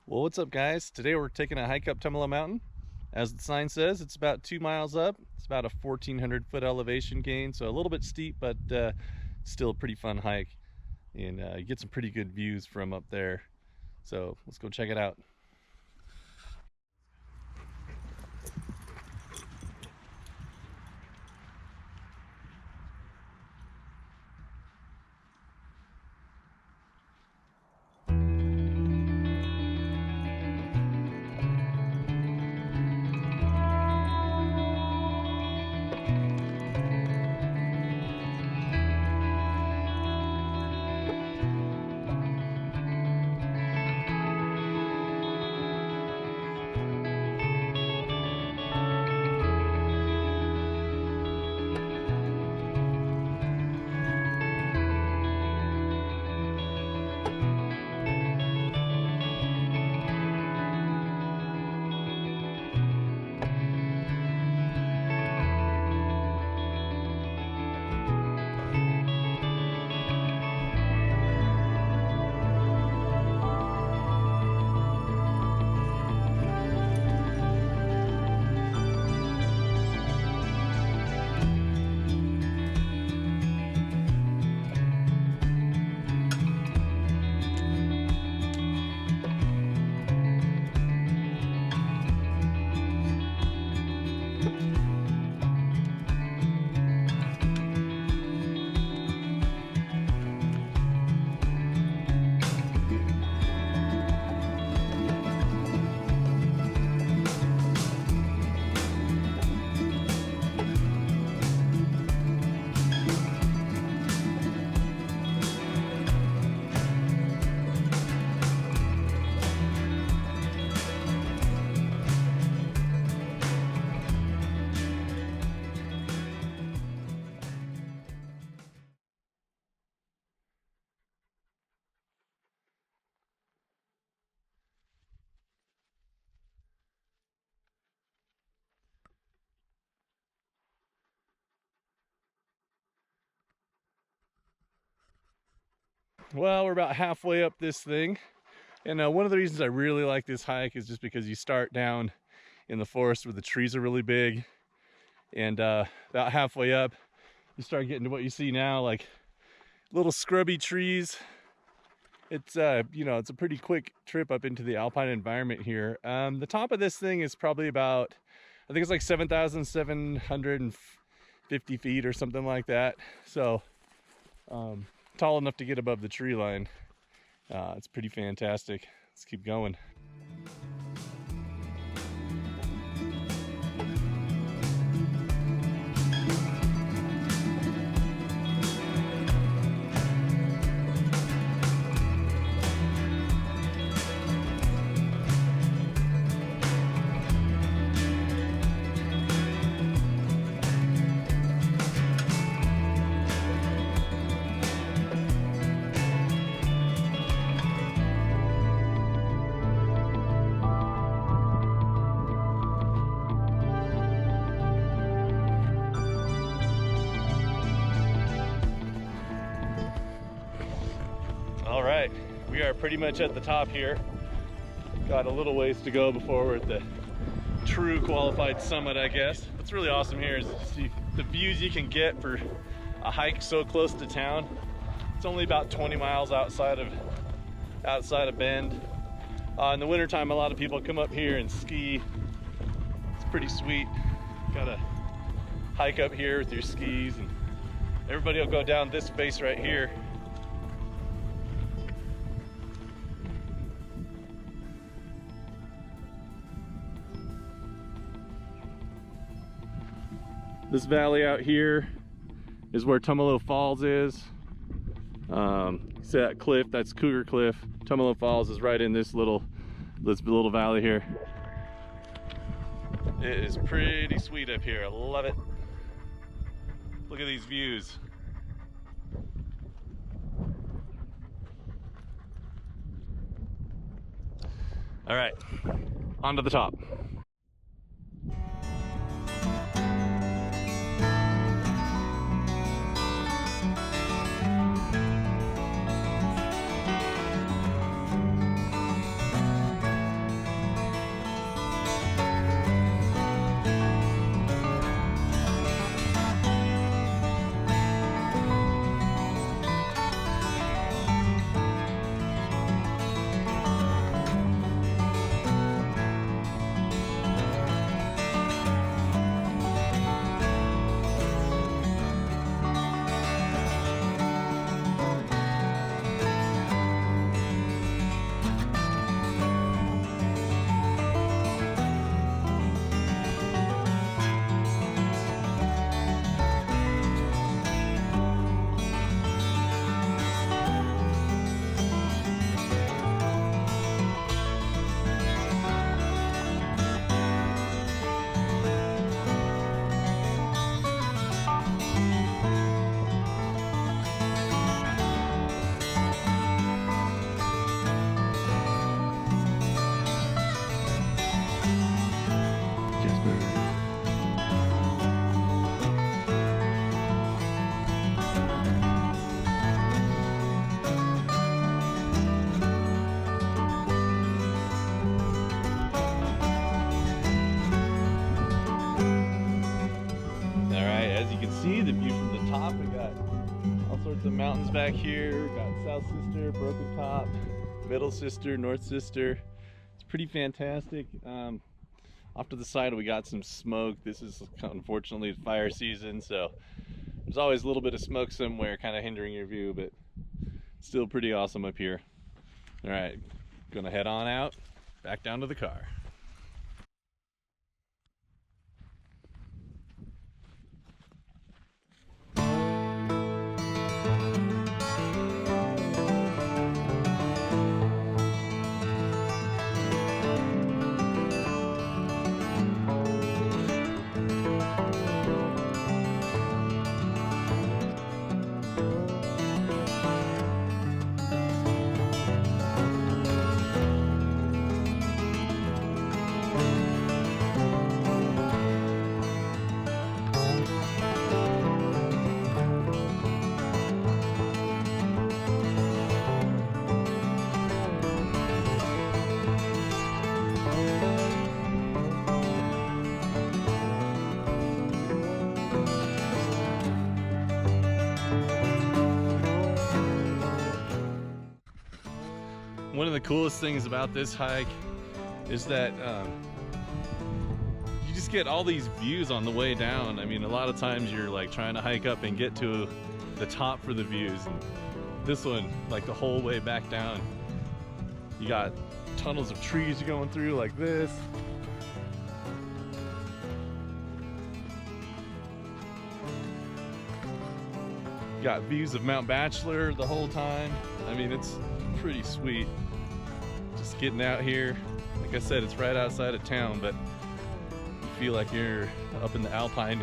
Well, what's up, guys? Today we're taking a hike up Tumalo Mountain. As the sign says, it's about 2 miles up. It's about a 1,400-foot elevation gain, so a little bit steep, but still a pretty fun hike. And you get some pretty good views from up there. So let's go check it out. Well, we're about halfway up this thing. And one of the reasons I really like this hike is just because you start down in the forest where the trees are really big. And about halfway up, you start getting to what you see now, like little scrubby trees. It's it's a pretty quick trip up into the alpine environment here. The top of this thing is probably about, I think it's like 7,750 feet or something like that. So tall enough to get above the tree line. It's pretty fantastic. Let's keep going. All right, we are pretty much at the top here. Got a little ways to go before we're at the true qualified summit, I guess. What's really awesome here is see the views you can get for a hike so close to town. It's only about 20 miles outside of Bend. In the wintertime, a lot of people come up here and ski. It's pretty sweet. Got a hike up here with your skis, and everybody will go down this face right here. This valley out here is where Tumalo Falls is. See that cliff? That's Cougar Cliff. Tumalo Falls is right in this little valley here. It is pretty sweet up here. I love it. Look at these views. All right, on to the top. can see the view from the top. We got all sorts of mountains back here. We got South Sister, Broken Top, Middle Sister, North Sister. It's pretty fantastic. Off to the side we got some smoke. This is unfortunately fire season, so there's always a little bit of smoke somewhere kind of hindering your view, but still pretty awesome up here. All right, gonna head on out, back down to the car. One of the coolest things about this hike is that you just get all these views on the way down. I mean, a lot of times you're like trying to hike up and get to the top for the views, and this one, like the whole way back down, you got tunnels of trees you're going through like this. You got views of Mount Bachelor the whole time. I mean, it's pretty sweet. Just getting out here. Like I said, it's right outside of town, but you feel like you're up in the alpine